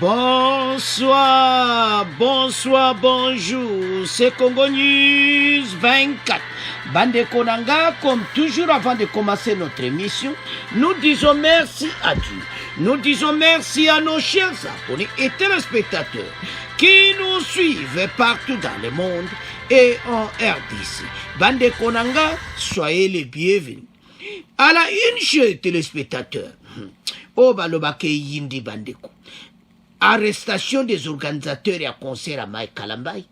Bonsoir, bonsoir, bonjour, c'est Congo News 24. Bande Konanga, comme toujours avant de commencer notre émission, nous disons merci à Dieu. Nous disons merci à nos chers abonnés et téléspectateurs qui nous suivent partout dans le monde et en RDC. Bande Konanga, soyez les bienvenus. À la une, chers téléspectateurs, Obalobake Yindi Bandeko. Arrestation des organisateurs et à concert à Mike Kalambay,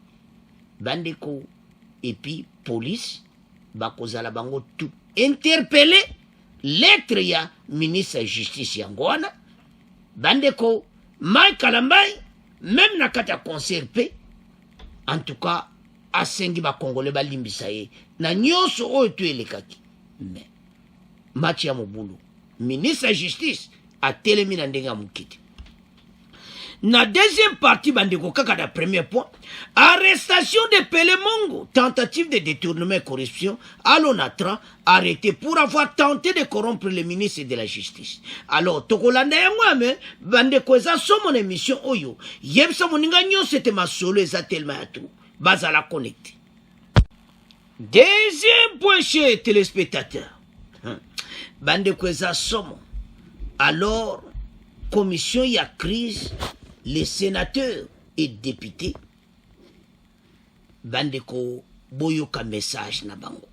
Bandeko, et puis police, Bakozala Bango tout. Interpellé, lettre ya ministre de Justice Yangwana, Bandeko, Mike Kalambay, même nakata concert P, en tout cas, asengi ba Congolais ba limbisaye, na nyonso oyo tu elekaki. Mais, Matia Mobulu, ministre de Justice, a télémi na ndenga mukiti. Na deuxième partie, bandeko kaka da premier point, arrestation de Pele Mongo, tentative de détournement et corruption, à l'ONATRA, arrêté pour avoir tenté de corrompre le ministre de la Justice. Alors, tokolanda ya mwame, bandeko eza so mon émission oyo, yebsa moninga nyon c'était ma solo eza tellement à tout, baza la connecté. Deuxième point chez téléspectateurs, bandeko eza somo, alors, commission y a crise, les sénateurs et députés, bandeko boyoka message na bango.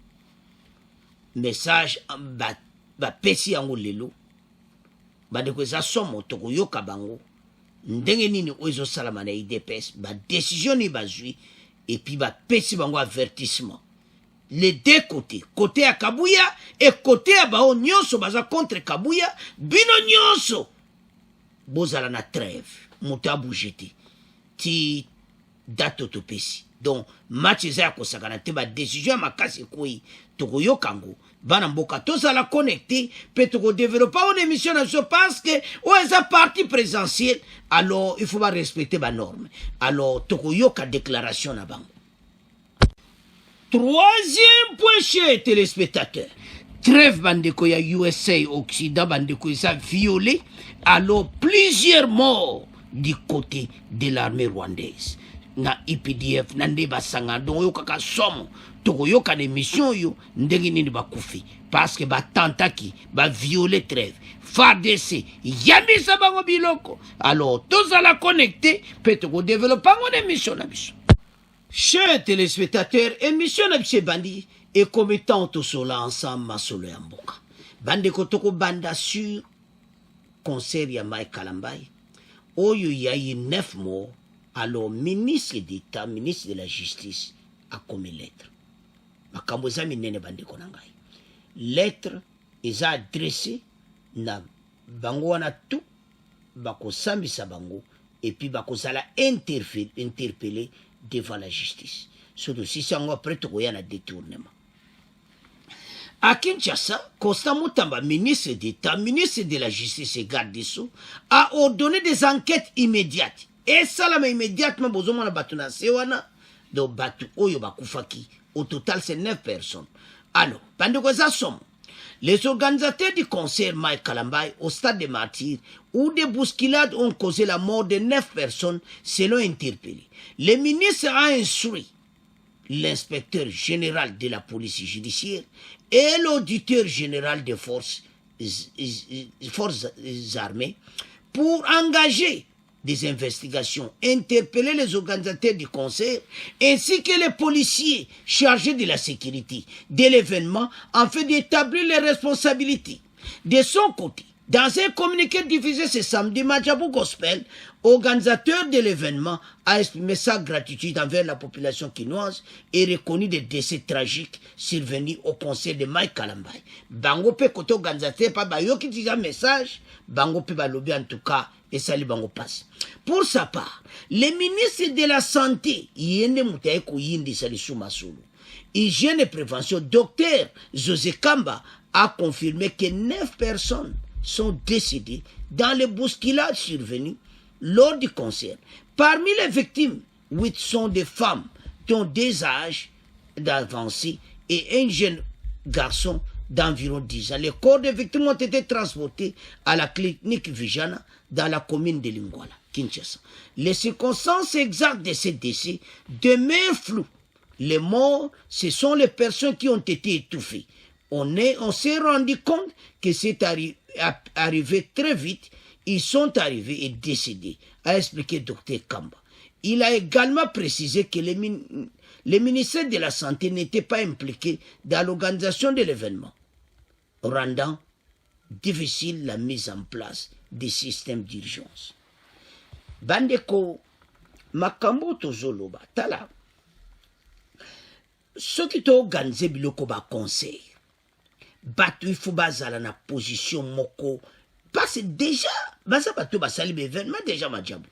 Message ba pesi yango lelo. Bandeko za somo toko yoka bango. Ndenge nini ozo salama na IDPS, ba décision ni bazui, et puis ba pesi bango avertissement. Les deux côtés, côté à Kabuya et côté à Bao nyonso baza contre Kabuya, bino nyonso. Bozala na trêve, mutabu jete. Ti dato topesi. Donc, match eza ko sakana te ba décision makasi koi toko yokango. Bana mboka tozala connecté, pe toko développer une émission na so parce que o eza parti présidentielle, alors il faut pas respecter ba norme. Alors toko yoka déclaration na bango. Troisième point chez téléspectateurs. Trêve bandeko ya USA Occident bandeko eza violé, alors plusieurs morts du côté de l'armée rwandaise. Na IPDF na nde basanga donc yo kaka somo toko yoka de mission yo ndenge nini bakufi parce que batantaki ba violer trêve FARDC yambisa bango biloko. Alors tozala connecté peut toko développer une émission na biso. Chers téléspectateurs, émission na biso bandi et commettant tout cela ensemble masolo ya mboka. Bande kotoko banda sur concert ya Mike Kalambay. Oyo ya 9 morts. Alors, ministre d'État, ministre de la Justice, a commis lettre. Makambo za minene bande konangai. Lettre est adressée na bango wana tout bako sambisa bango et puis bako sala interpellé devant la justice. Surtout si c'est encore prêt à un détournement. À Kinshasa, Constant Moutamba, ministre d'État, ministre de la Justice et garde des Sceaux, a ordonné des enquêtes immédiates. Et ça, là, immédiatement, besoin de batuna sewana, de batu oyo bakufaki. Au total, c'est 9 personnes. Alors, pendant que ça somme, les organisateurs du concert Mike Kalambay au stade des Martyrs, où des bousculades ont causé la mort de 9 personnes, selon interpellé. Le ministre a instruit l'inspecteur général de la police judiciaire et l'auditeur général des forces armées pour engager des investigations, interpeller les organisateurs du concert ainsi que les policiers chargés de la sécurité de l'événement afin d'établir les responsabilités. De son côté, dans un communiqué diffusé ce samedi, Majabou Gospel, organisateur de l'événement, a exprimé sa gratitude envers la population quinoise et reconnu des décès tragiques survenus au concert de Mike Kalambay. Bango pe côté organisateur, pas bayo qui dit un message, bango pe balobi en tout cas, et ça lui bango passe. Pour sa part, le ministre de la Santé, Yende Moutaeko Yindi Salissou Masulu, Hygiène et Prévention, docteur José Kamba, a confirmé que 9 personnes sont décédées dans les bousculades survenues lors du concert. Parmi les victimes, 8 sont des femmes qui ont des âges d'avancée et un jeune garçon d'environ 10 ans. Les corps des victimes ont été transportés à la clinique Vijana dans la commune de Lingwala. Kinshasa. Les circonstances exactes de ce décès demeurent floues. Les morts, ce sont les personnes qui ont été étouffées. On s'est rendu compte que c'est arrivé très vite. Ils sont arrivés et décédés, a expliqué Dr Kamba. Il a également précisé que le ministère de la Santé n'était pas impliqué dans l'organisation de l'événement, rendant difficile la mise en place des systèmes d'urgence. Bandeko, makambo tozoloba, tala. Ceux qui ont organisé biloko ba conseil, batu il faut bazala na position moko, parce que déjà, baza batu basali l'événement déjà madjabou.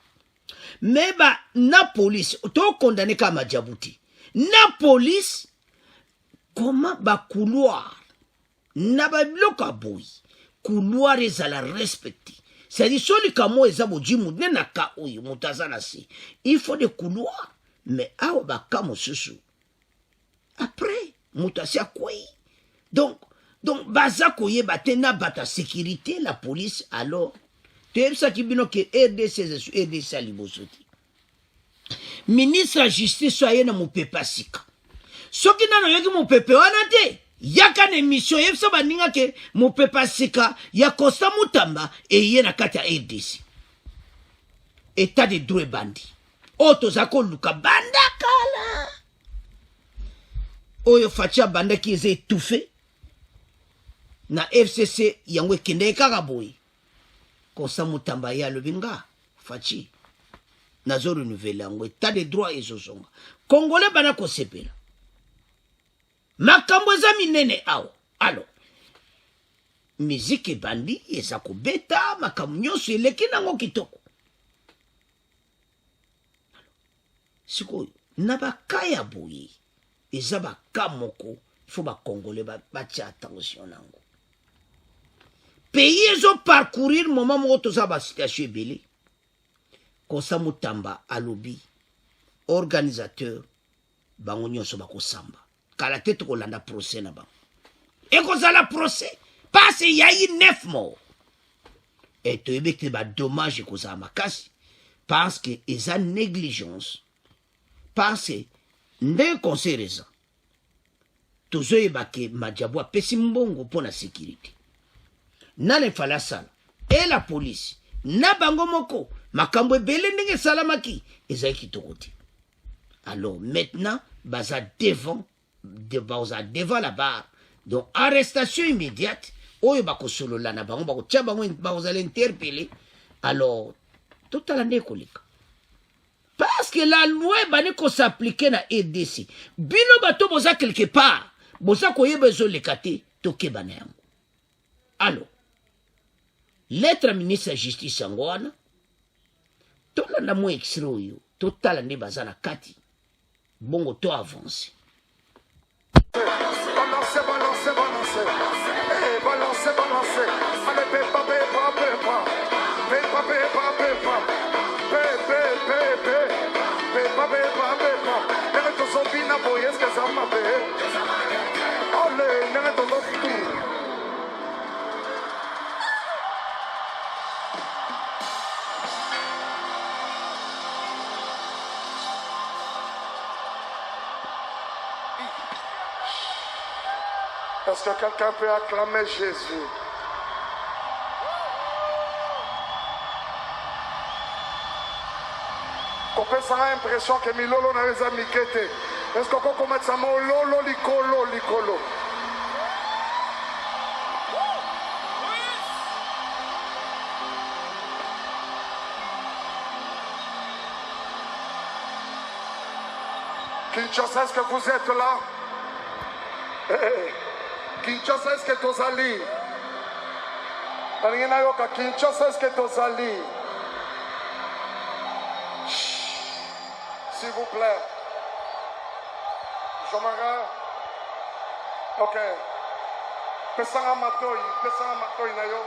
Mais ba na police, to condamné comme madjabouti. Na police, comment ba couloir, na ba biloko aboui, couloir ezala respecté. C'est-à-dire, celui qui a moi ezabo jimu, nena ka oyi, mutazana si. Il faut des couloirs, mais awa ba kamo susu. Après, mutasia quoi. Donc, baza koye batena bata sécurité, la police, alors, tu sais ça qui bino que RDC alibosoti. Ministre de la Justice, soyez na mupepa sika. Soki nano yoki mupepe wanate, yaka na émission, yepsa baninga ke mupepa sika, ya Costa Mutamba, et yé na kata RDC. État de droit bandi. Oto zako luka banda kala. Oyo facha banda qui est étouffé. Na FCC yangwe kende kagaboy. Kosa Mutamba ya lubinga. Fachi. Nazo renouveler ngwe. État de droit et zozonga. Congolais bana ko sepela. Makambo za minene awo. Alors. Musique bandi eza ko beta makambo nyonso eleki nango kitoko. Sikoyo nabakaya boye. Eza bakamoko. Il faut ba Congolais batia attention nango. Pays ezo parcourir moment mo toza ba situation ebele. Kosa Mutamba alobi organisateur bango nyonso bakosamba. Kala tete kolanda procès na bango. Et kozala procès parce qu'il y a eu 9 morts. Et tu veux que ba dommage kozala makasi parce que eza négligence. Parce que nde conseil raison. Tozo yebake madjabwa pesi mbongo pour la sécurité. Nane falasala et la police na bango moko makambo ebele ndenge salamaki ezaki tokoti. Alors maintenant baza devant la barre, donc arrestation immédiate oyo bakosolola na bango bakotia bango bakozala interpeller. Alors total ande koleka parce que la loi bani ko s'appliquer na RDC bino bato boza quelque part boza koyeba ezoleka te tokeba na yango. Alors lettre ministre de la Justice Angwana, tout le monde est extrait, tout le monde est na kati. Bongo to avance. Balancez. Est-ce que quelqu'un peut acclamer Jésus? On peut avoir l'impression que Milolo n'a pas mikete. Est-ce qu'on peut commencer à dire lolo likolo? Kinshasa, est-ce que vous êtes là? Kinshasa, est-ce que tu es allé? Kinshasa, est-ce que tu es allé? S'il vous plaît. Jomara. Ok. Pesanga matoi na yo.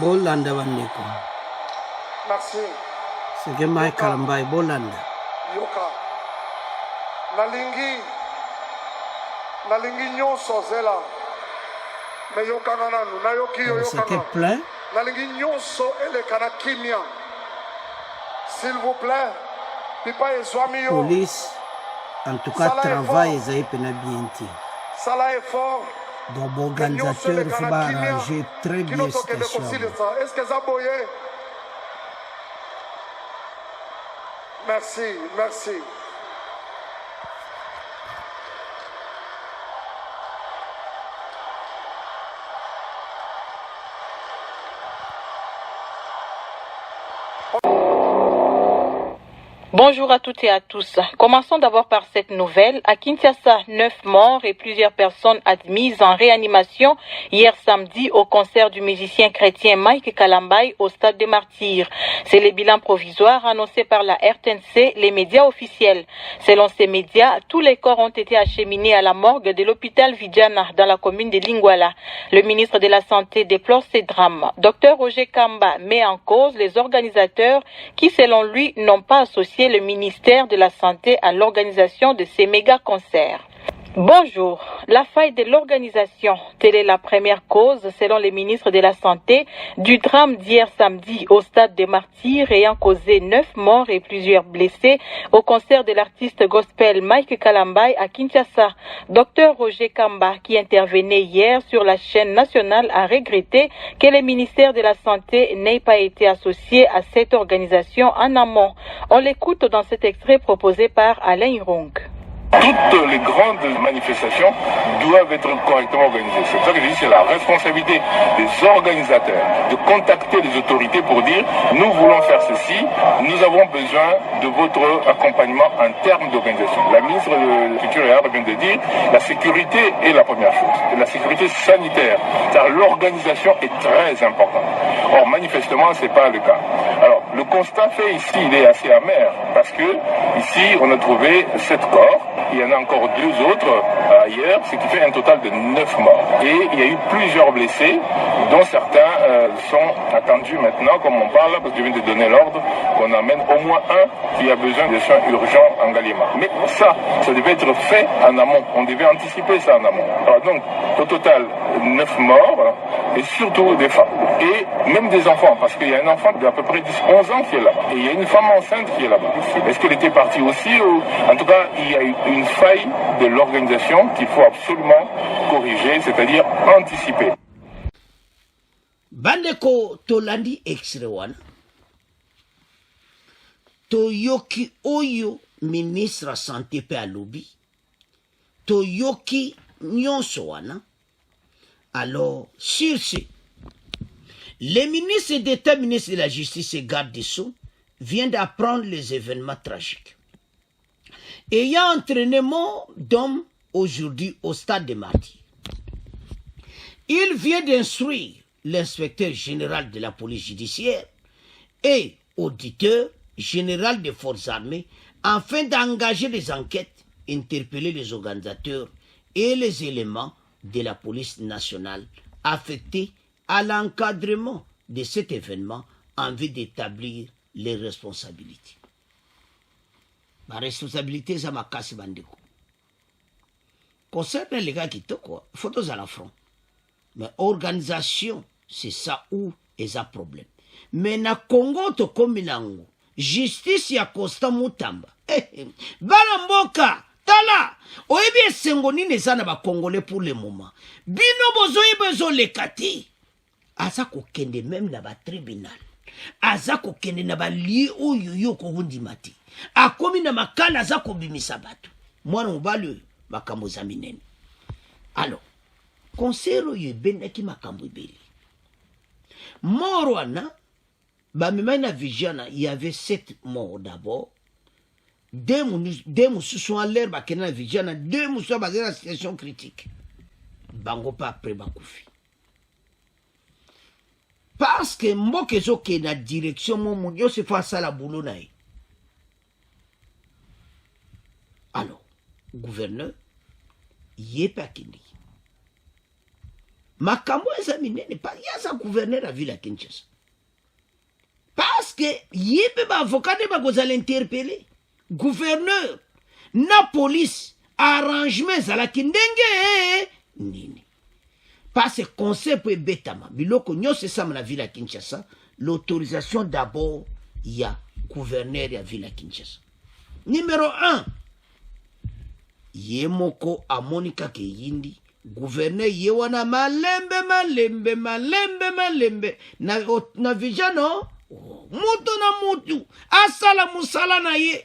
Bolanda bandeko. Merci. C'est que Mike Kalambai Bolanda. Yoka. Nalingi. nalingi nyonso zela me yokanga nanu nayoki yo C'était yokanga plein. nalingi nyonso eleka na kimia s'il vous plaît pipa ezwami yo Police, en tout cas, travail, ils ont bien été. sala effort Donc, l'organisateur, il faut arranger très bien kino cette tokende situation. kosilisa est-ce que eza boye merci merci Bonjour à toutes et à tous. Commençons d'abord par cette nouvelle. À Kinshasa, 9 morts et plusieurs personnes admises en réanimation hier samedi au concert du musicien chrétien Mike Kalambay au Stade des Martyrs. C'est le bilan provisoire annoncé par la RTNC, les médias officiels. Selon ces médias, tous les corps ont été acheminés à la morgue de l'hôpital Vidjana dans la commune de Lingwala. Le ministre de la Santé déplore ces drames. Dr Roger Kamba met en cause les organisateurs qui, selon lui, n'ont pas associé le ministère de la Santé à l'organisation de ces méga-concerts. Bonjour. La faille de l'organisation, telle est la première cause, selon les ministres de la Santé, du drame d'hier samedi au Stade des Martyrs ayant causé 9 morts et plusieurs blessés au concert de l'artiste gospel Mike Kalambay à Kinshasa. Dr Roger Kamba, qui intervenait hier sur la chaîne nationale, a regretté que le ministère de la Santé n'ait pas été associé à cette organisation en amont. On l'écoute dans cet extrait proposé par Alain Irong. Toutes les grandes manifestations doivent être correctement organisées. C'est ça que je dis, c'est la responsabilité des organisateurs de contacter les autorités pour dire nous voulons faire ceci, nous avons besoin de votre accompagnement en termes d'organisation. La ministre de la Culture et Arts vient de dire la sécurité est la première chose, la sécurité sanitaire, car l'organisation est très importante. Or, manifestement, ce n'est pas le cas. Alors, le constat fait ici, il est assez amer, parce que ici, on a trouvé 7 corps. Il y en a encore 2 autres ailleurs, ce qui fait un total de 9 morts. Et il y a eu plusieurs blessés, dont certains sont attendus maintenant, comme on parle, parce que je viens de donner l'ordre qu'on amène au moins un qui a besoin de soins urgents en Galima. Mais ça devait être fait en amont. On devait anticiper ça en amont. Alors donc, au total, 9 morts, et surtout des femmes. Et même des enfants, parce qu'il y a un enfant d'à peu près 10-11 ans qui est là-bas. Et il y a une femme enceinte qui est là-bas. Est-ce qu'elle était partie aussi ou... En tout cas, il y a eu une faille de l'organisation qu'il faut absolument corriger, c'est-à-dire anticiper. Bandeko tolandi extrait wana toyoki oyo ministre ya santé pe alobi toyoki nyonso wana. Alors sur ce, le ministre d'État, ministre de la Justice et garde des Sceaux vient d'apprendre les événements tragiques. Et il y a entraînement d'hommes aujourd'hui au Stade des Martyrs. Il vient d'instruire l'inspecteur général de la police judiciaire et auditeur général des forces armées afin d'engager des enquêtes, interpeller les organisateurs et les éléments de la police nationale affectés à l'encadrement de cet événement en vue d'établir les responsabilités. Ma responsabilité, c'est ma casse bandeko. Concernant les gars qui te quoi, photos à la front. Mais organisation, c'est ça où est un problème. Mais na Congo to kominango, justice ya Constant Mutamba. Balamboka, tala, oyebi esengoni nezana ba Congolais pour le moment. Bino bozoye bezo lekati. Aza kokende même na ba tribunal. Aza kokende na ba lié oyo yo ko hundimati. Akomi na makala aza kobimisa bato. Mwana mobali makambo za minene. Alors, concert oyo ebendaki makambo ebele. Mort wana, bamemai na Vidjana, il y avait 7 morts d'abord. 2 mosusu en l'air bakena na Vidjana, 2 mosusu bazali na situation critique. Bango pa après bakufi. Parce que mboka ezoke na direction momo yo se fa sala boulot na ye. Alors, gouverneur, yepe akindi. Makambo eza minene pa yaza gouverneur a ville à Kinshasa. Parce que yepe ba avocat ne ba kozala interpeller. Gouverneur, na police, arrangement ezalaki ndenge nini. Parce que conseil peut betama biloko nyonso esama na ville ya Kinshasa, l'autorisation d'abord ya gouverneur ya ville ya Kinshasa. Numéro 1, ye moko amoni kaka yindi gouverneur ye wana malembe na vijano mutu na mutu asala musala na ye.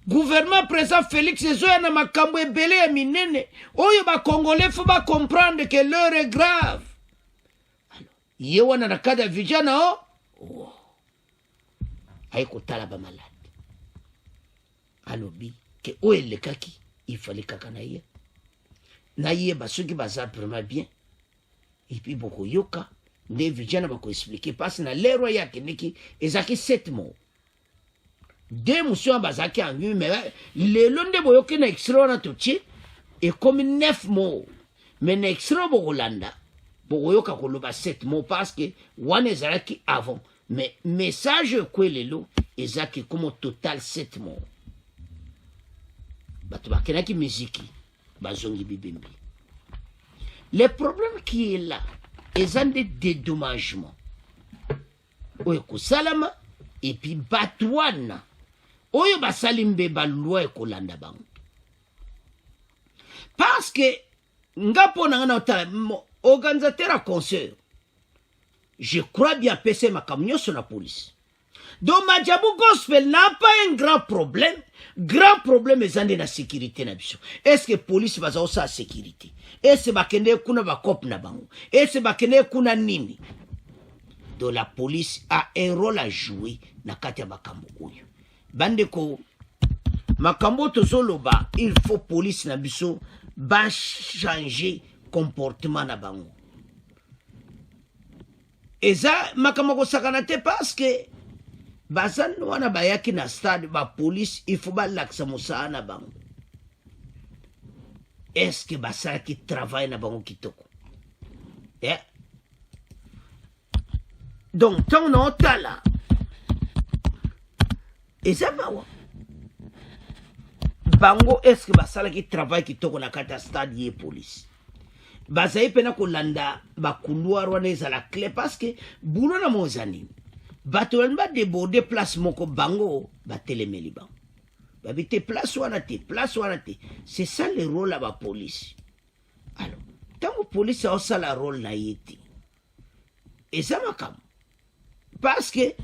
Gouvernement président Félix ezoya na makambo ebele ya minene oyo ba congolais faut ba comprendre que l'heure est grave. Alors ye wana na kada vijana aiko tala ba malade alobi ke oyo lekaki il fallait kaka na ye basoki baza vraiment bien et puis boko yoka nde vijana bako expliquer parce na lero yake neki ezaki 7 mots. Deux moussions bazaki en lui, mais le long de boyoki na extra na tochi et comme 9 mots. Mais na extra bokolanda boyoka koloba 7 mots parce que one ezalaki avant. Mais message kwe lelo ezaki comme total 7 mots. Bato bakenaki musique bazongi bibembi. Le problème qui est là, ezan de dédommagement. Oyo kosalama et puis batwana. Oyo basalimbe ba loi ekolanda bango. Parce que ngapo na ngana otala organisateur à concert. Je crois bien PC makamnyo sur la police. Donc Madjabou Gospel n'a pas un grand problème. Grand problème est dans la sécurité na biso. Est-ce que police va sa sécurité? Est-ce que bakende kuna bakop na bango? Est-ce que bakende kuna nini? Donc la police a un rôle à jouer na kati ya makambo oyo. Bandeko makambo tozoloba, il faut police na biso ba changer comportement na bango. Eza makambo ko sakana te parce que bazan wana bayaki na stade ba police il faut ba laksa musa na bango. Est-ce que basara qui travaille na bango kitoko? Yeah. Donc tant on tala et ça va bango est-ce que basala qui travaille kitoko na kata stade ye police bazayi pena kolanda ba couloir wana ezala clé parce que bulo na mozani bato ba déborder place moko bango ba telemeli bango ba bité place wana te c'est ça le rôle à la police. Alors tant que police a ça la rôle na yeti et ça makam parce que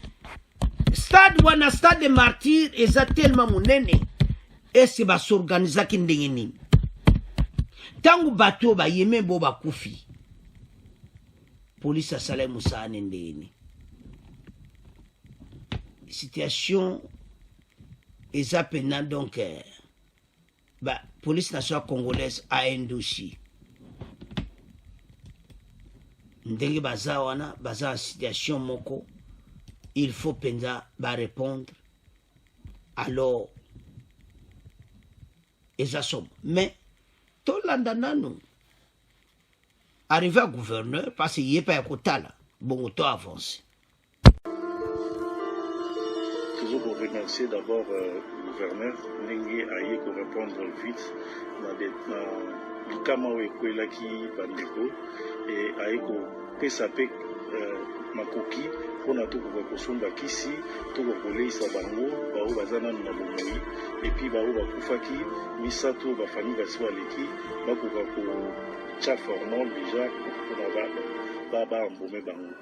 stade wana stade de martyr eza tellement munene est-ce que ba s'organiser ki ndenge nini tangu bato ba yeme bo ba kufi police asala musane ndeni situation eza pena donc ba police nationale congolaise a un dossier ndenge baza wana baza situation moko il faut penza ba répondre alors eza somme mais tout l'andanano arrivé à gouverneur parce qu'il n'y a pas un là bon auto avancé. Toujours pour remercier d'abord le gouverneur Nengue Aye pour répondre vite dans le Kamao Ekwelaki Bandeko et Aye ko pesape makoki pour na tout pour kosomba kisi tout pour koleisa bango bao bazana na bomoi et puis bao bakufaki misato ba famille baswa leki bakoka ko cha formol déjà pour ba mbome bango.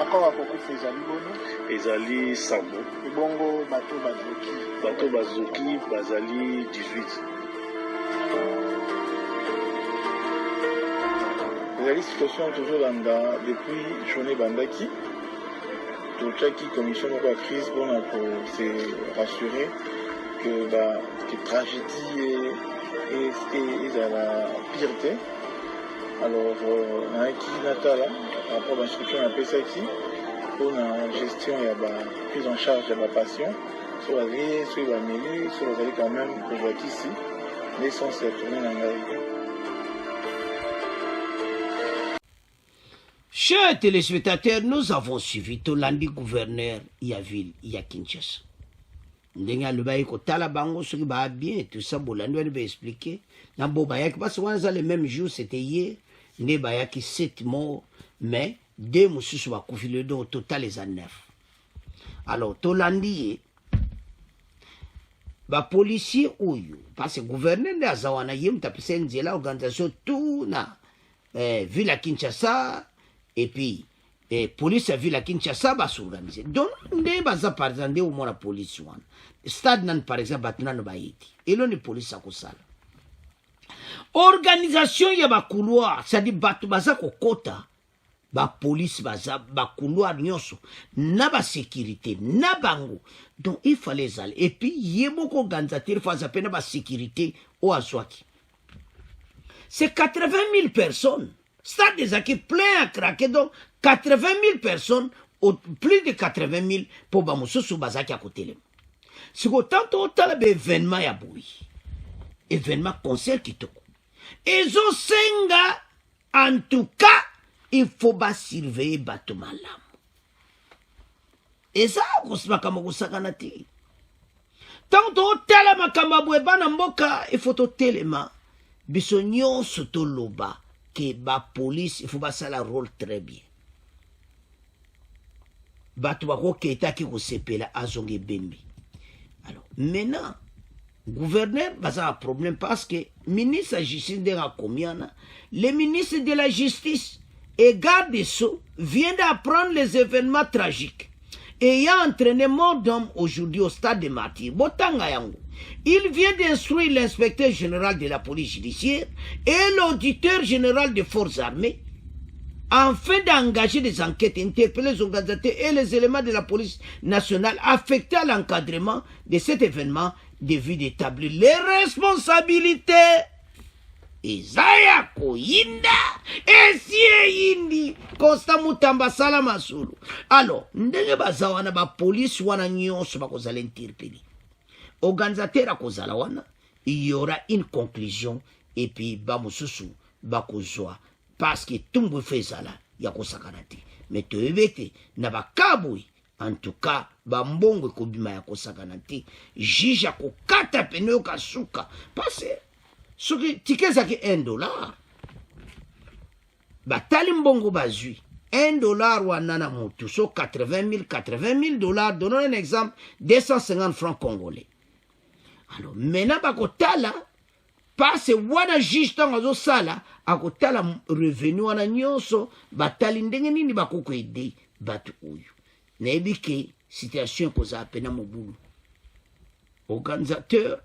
Encore à beaucoup ezali bono ezali sambo ebongo bato bazoki bazali 18. La situation toujours depuis journée bandaki tout qui commission de crise pour se rassurer que la tragédie est à la pireté. Alors qui natala par rapport à l'instruction à Pesaki pour la gestion et la prise en charge de la patient sur la vie sur la mêlée sur la vie quand même pour voir ici mais sans se tourner dans la vie. Chers téléspectateurs, nous avons suivi Tolandi gouverneur Yaville Kinshasa. ndenge aloba ko tala bango soki ba bien tout ça bolandi wana ba expliquer na bo bayaki parce que wana le même jour c'était hier nde bayaki 7 morts mais 2 mosusu bakufi le do au total les 9. Alors tolandi ba policier oyo parce que gouverneur nde aza wana ye mutapesa nzela organisation tout na ville à Kinshasa et puis police à ville à Kinshasa va s'organiser. Donc, ne baza par exemple au moins la police wana. Stade nan par exemple batuna no baiti. Et l'on est police à kosala. Organisation ya ba couloir, ça dit batu baza kokota. Ba police baza ba couloir nyonso na ba sécurité na bango. Donc il fallait aller. Et puis yeboko organisateur fa zapena ba sécurité au azwaki. C'est 80 000 personnes. Stade des acquis plein à craquer. Donc, 80 000 personnes, plus de 80 000 pour Bamousou sous Bazaki à côté. C'est autant de événements à Boui. Événement concert qui te coupe. Et zo senga, en tout cas, il faut pas surveiller bateau malam. Et ça, on se makambo sakanati. Tant de makambo bana mboka, il faut au téléma. Bisogno soto loba que ba police il faut pas ça la rôle très bien. Batu bako keta ki ko sepela azonge bembi. Alors maintenant gouverneur basa un problème parce que ministre de la justice de la comiana, le ministre de la justice et garde des sceaux vient d'apprendre les événements tragiques ayant entraîné mort d'homme aujourd'hui au stade de Martyrs. Botanga yango. Il vient d'instruire l'inspecteur général de la police judiciaire et l'auditeur général des forces armées afin d'engager des enquêtes, interpeller les organisateurs et les éléments de la police nationale affectés à l'encadrement de cet événement de vue d'établir les responsabilités. Isaya Koyinda Esie Yindi Costa Mutamba Salama Sulu. Alors, ndenge bazawana ba police wana nyonso bakozala interpeller. Organisateur à kozala wana, il y aura une conclusion et puis bamususu bakozwa parce que tumbu fezala ya kosakanati. Mais to ebete na bakabui en tout cas bambongo kobima ya kosakanati. Jija ko kata peneo kasuka parce soki tikezaki $1 batali mbongo bazui $1 wana na mutu so $80 000 donnons un exemple 250 francs congolais. Alors maintenant bakotala parce wana juste tango sala akotala revenu wana nyonso batali ndenge nini bakoko aider batu oyo nayebi ke situation koza pena mobulu organisateur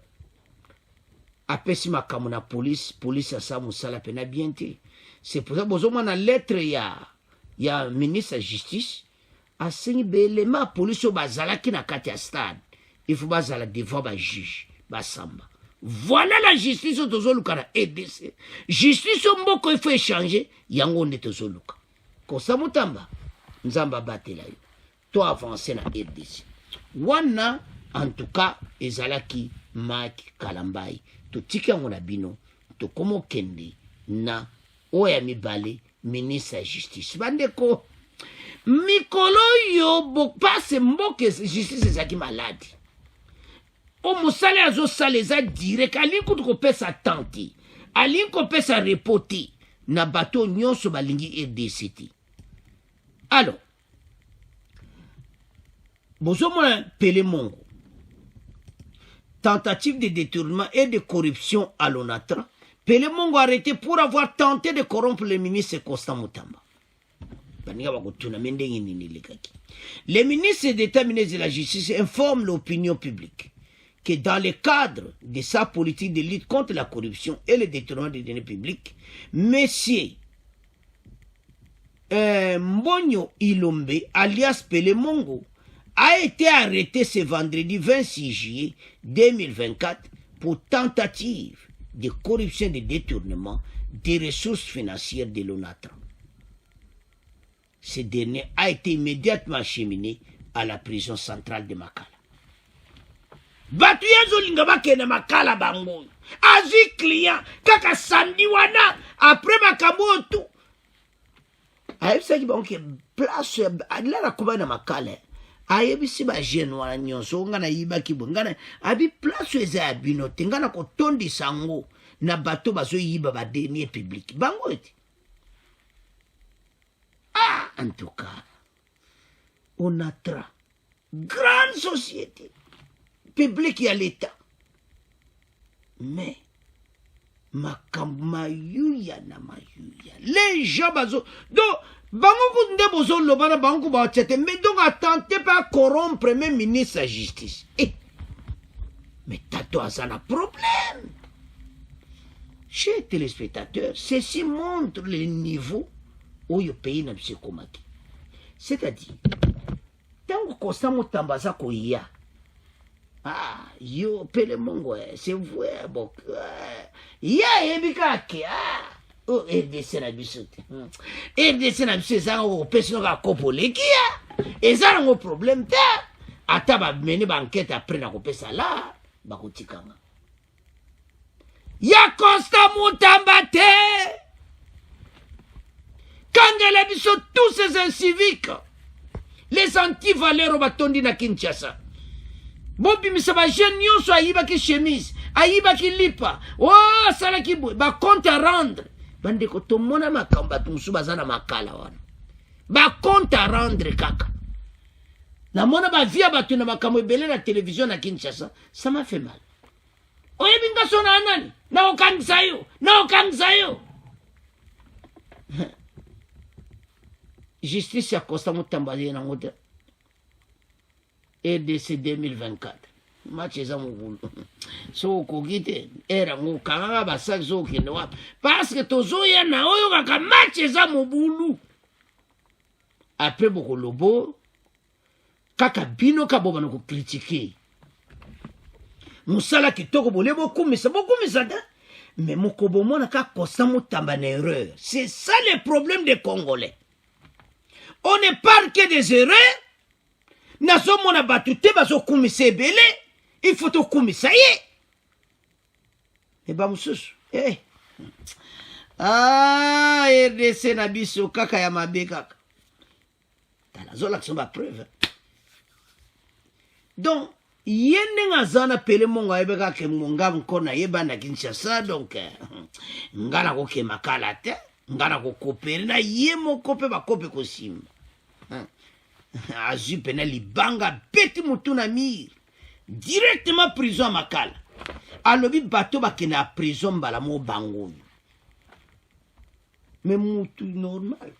apesi makambo na police asa musala pena bien te. C'est pour ça bozoma na lettre ya ministre de la justice asengi belema police o bazalaki na kati ya stade il faut bazala devant ba juge basamba. Voilà la justice au tozoluka na EDC. Justice au mboko il faut échanger yango nde tozoluka. Kosa mutamba nzamba batela yo to avancer na EDC wana en tout cas ezalaki Mike Kalambai to tika yango na bino to komo kende na oya mibale ministre ya justice bandeko mikolo yo passe mboke justice ezaki maladi o musale azo sale za direct alinko to pesa tanti alinko pesa reporter na bato nyonso balingi RDCT. Alors bozomona Pele Mongo tentative de détournement et de corruption à l'ONATRA. Pele Mongo arrêté pour avoir tenté de corrompre le ministre Constant Mutamba. Les ministres d'État ministre de la Justice informent l'opinion publique que dans le cadre de sa politique de lutte contre la corruption et le détournement des deniers publics, Monsieur Mbonyo Ilombe, alias Pele Mongo, a été arrêté ce vendredi 26 juillet 2024 pour tentative de corruption et de détournement des ressources financières de l'ONATRA. Ce dernier a été immédiatement acheminé à la prison centrale de Makala. Batu yazolinga bakene Makala bango. Azi client kaka sandi wana après makambo tout. Aïe ça qui banque place là la kuba na Makala. ayebisi bagene wana nyonso nga na yibaki bo nga na abi place eza ya bino te nga na kotondisa ngo na bato bazoyiba badenier public bango ete en tout cas on a grande société publique ya l'état mais mayuya na mayuya les gens bazo donc bango kunde bozo lobana bango ba tete mais donc attendez pas corrompre premier ministre de justice mais tato azana problème chers téléspectateurs ceci montre le niveau où le pays n'a pas combattu c'est-à-dire tant que Constant Mutamba za koya yo pele mongo c'est vrai bon ya ebika ke o RDC na bisote RDC na bisote za ngo pesino ka kopoleki eza ngo problème te ata ba meni ba enquête après na kopesa la ba kotikanga ya Constant Mutamba te kangela biso tous ces inciviques les anti-valeurs batondi na Kinshasa Bobi misaba jeune nyonso ayibaki chemise ayibaki lipa salaki boy ba compte à rendre bande ko to mona makamba tumusu bazana makala wana ba compte à rendre kaka na mona ba via batu na makambo ebele na télévision na Kinshasa ça m'a fait mal oyebi ngaso na nani na okangisa yo justice ya Constant Mutamba na ngota RDC 2024 match eza mobulu so kokite era ngo kanga basaki so kende wa parce que tozoya na oyo kaka match eza mobulu après boko lobo kaka bino ka boba ko critiquer musala kitoko bolebo kumisa da mais moko bomona ka Constant Mutamba na erreur c'est ça le problème des Congolais on ne parle que des erreurs nazo mona batute bazo kumisa ebele il faut to kumisa ye e ba mususu RDC na biso kaka ya mabe kaka tala zola ksomba preuve donc yende ngazana pele mongo ayebe kaka monga nkona yeba na Kinshasa donc ngana ko ke makala te ngana ko kopere na yemo kope ba kope ko simba azu pena libanga beti mutuna mir directement prison makala alobi bato bakena prison bala mo bango mais mutu normal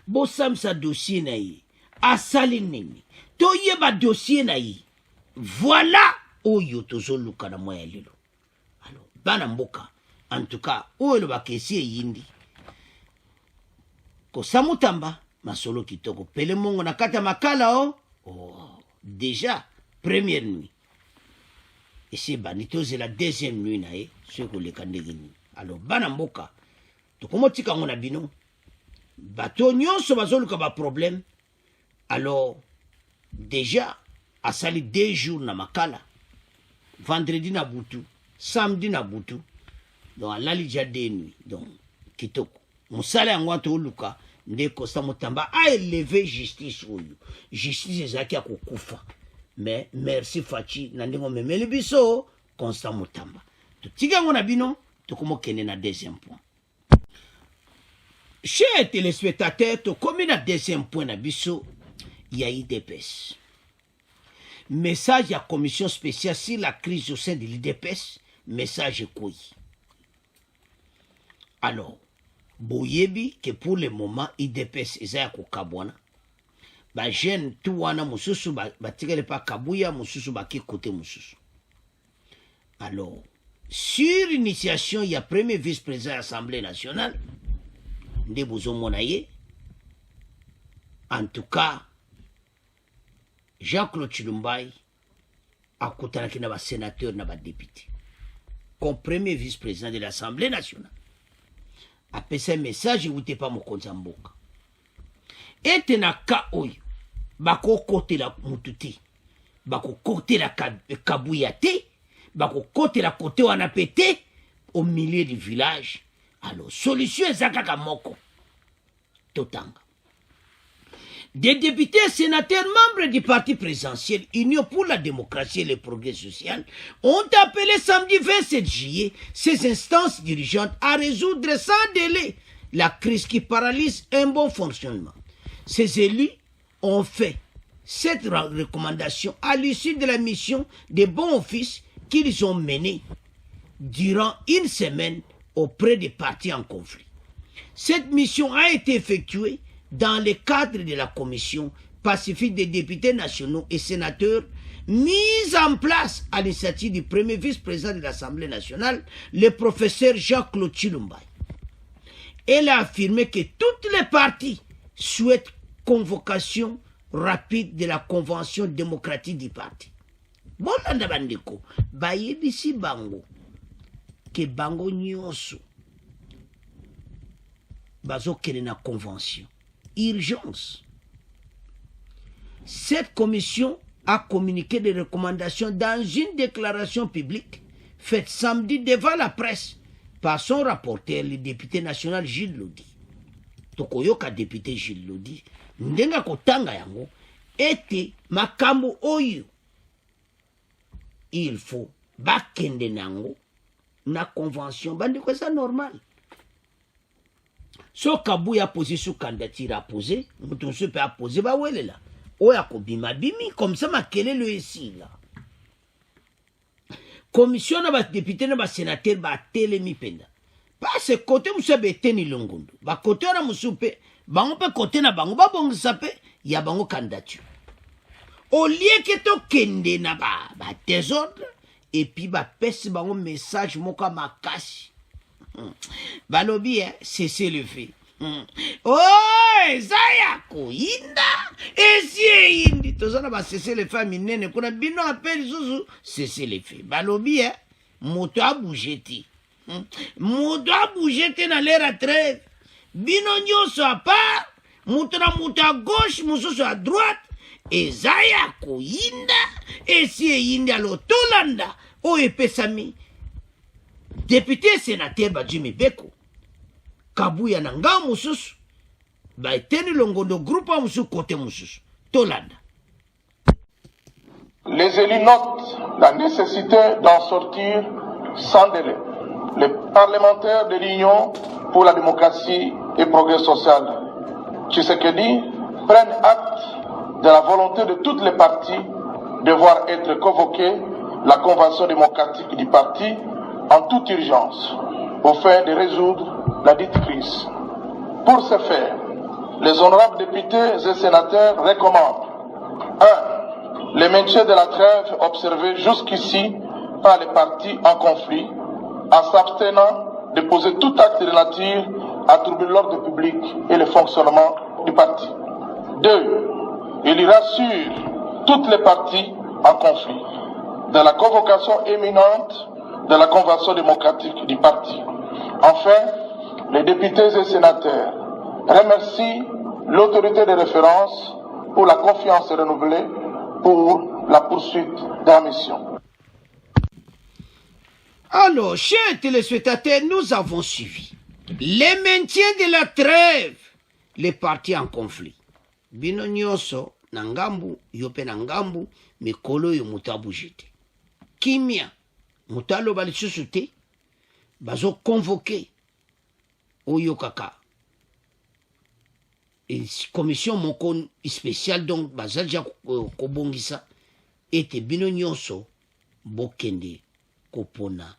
bo sam sa dossier na yi asali nini to yeba dossier na yi voilà oyo tozoluka na moya lelo alors bana mboka en tout cas oyo ba kesi yindi Constant Mutamba masolo kitoko pele mongo na kata makala déjà première nuit et c'est banito c'est la deuxième nuit na ce que le kandegini alors bana mboka to komotika ngona bino bato nyonso bazoluka ba problème alors déjà asali 2 jours na makala vendredi na butu samedi na butu donc alali ja 2 nuits donc kitoko musala yango to luka nde Constant Mutamba a élevé justice oyo justice ezaki ya kokufa mais merci Fachi na ndingo memeli biso Constant Mutamba totika ngo na bino tokomokene na deuxième point chers téléspectateurs tokomi na deuxième point na biso ya IDPS message ya commission spéciale sur la crise au sein de l'IDPS message koi alors boyebi que pour le moment IDPS eza ko kabwana ba jeune tout wana mususu batikele pa kabuya mususu baki côté mususu alors sur initiation ya premier vice-président de l'Assemblée nationale nde bozomona ye en tout cas Jean-Claude Chilumbai akutanaki na ba sénateur na ba député comme premier vice-président de l'Assemblée nationale apesa message ute pa mokonzi mboka ete na ka oyo bakokotela mututi bakokotela kabuya te bakokotela kote wana pete au milieu du village alors solution ezaka ka moko totanga Des députés et sénateurs membres du parti présidentiel Union pour la démocratie et le progrès social ont appelé samedi 27 juillet ces instances dirigeantes à résoudre sans délai la crise qui paralyse un bon fonctionnement. Ces élus ont fait cette recommandation à l'issue de la mission de bon office qu'ils ont menée durant une semaine auprès des partis en conflit. Cette mission a été effectuée dans le cadre de la commission pacifique des députés nationaux et sénateurs mise en place à l'initiative du premier vice-président de l'Assemblée nationale, le professeur Jacques-Claude Chilumba. Elle a affirmé que toutes les parties souhaitent convocation rapide de la convention démocratique du parti. Bolanda bandeko, bayebisi bango, ke bango nyonso, bazo kene na convention. Urgence. Cette commission a communiqué des recommandations dans une déclaration publique faite samedi devant la presse par son rapporteur, le député national Gilles Lodi. Tokoyoka député Gilles Lodi, ndenga kotanga yango, ete makambo oyo. Il faut bakende nango na convention, bandiko ça normal. So Kabuya a posé sous candidature à poser, mouton se peut à poser, bah ouais là. Oya kobima bimi, comme ça ma kele le ici là. Commission na ba député na ba sénateur ba telemi penda. Parce côté monsieur beteni longondo. Ba côté na musupe, bango pe côté na bango ba bongo sape, ya bango candidature. Au lieu que to kende na ba désordre et puis ba pèse bango message moka makasi. Balobi, cessez le fait. Oh, Zayako, Inda, et si Indi, tout ça va cesser le fait, minene, qu'on a bien appelé Zouzou, cessez le fait. Balobi, moto a bougé, moto a bougé dans l'air à trêve. Bino nyoso à part, moto à gauche, moto à droite, et Zayako, Inda, et si Indi à l'Otolanda, oh, et Pesami. Député sénateur Badjimi Beko, Kabuya Nanga Moussous, Baiteni Longondo groupe Moussous côté Moussous, Tolanda. Les élus notent la nécessité d'en sortir sans délai. Les parlementaires de l'Union pour la démocratie et progrès social, Tshisekedi, prennent acte de la volonté de toutes les parties de voir être convoquée la convention démocratique du parti en toute urgence, au fin de résoudre la dite crise. Pour ce faire, les honorables députés et sénateurs recommandent 1. Le maintien de la trêve observée jusqu'ici par les partis en conflit, en s'abstenant de poser tout acte de nature à troubler l'ordre public et le fonctionnement du parti. 2. Il rassure toutes les parties en conflit de la convocation imminente de la Convention démocratique du parti. Enfin, les députés et sénateurs remercient l'autorité de référence pour la confiance renouvelée pour la poursuite de la mission. Alors, chers téléspectateurs, nous avons suivi les maintiens de la trêve, les partis en conflit. Bino nyonso, nangambu, yope nangambu, mikolo yo mutabu jite. Kimia, mutalo bali susute, bazo convoqué, oyo kaka. Et commission moko spéciale, donc, bazalja kobongisa, ete bino nyonso, bokende, kopona,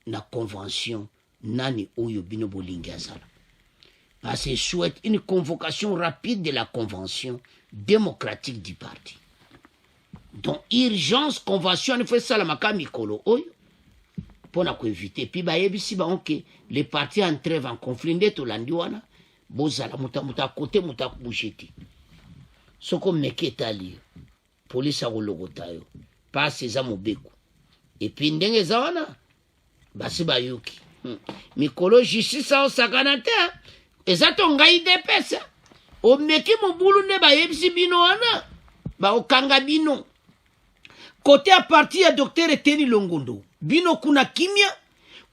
na convention, nani oyo bino bolingi azala. Parce qu'il souhaite une convocation rapide de la convention démocratique du parti. Donc, urgence, convention, il faut ça la maka mikolo oyo, pour éviter. Puis, bah, yebisi ba onke, les partis en trêve en conflit, ndeto landiwana, bozala, muta côté, muta bougeti. Soko meketa liyo, police a rologota yo, pas ces amobeko. Et puis, ndenge zawana, basi ba yuki. Mikolo justice sa osakanate, ezato ngai depesa. O meki mobulu ne ba yebisi bino wana, ba okanga bino. Côté à partir à docteur Eteni Longondo, bino kuna kimia,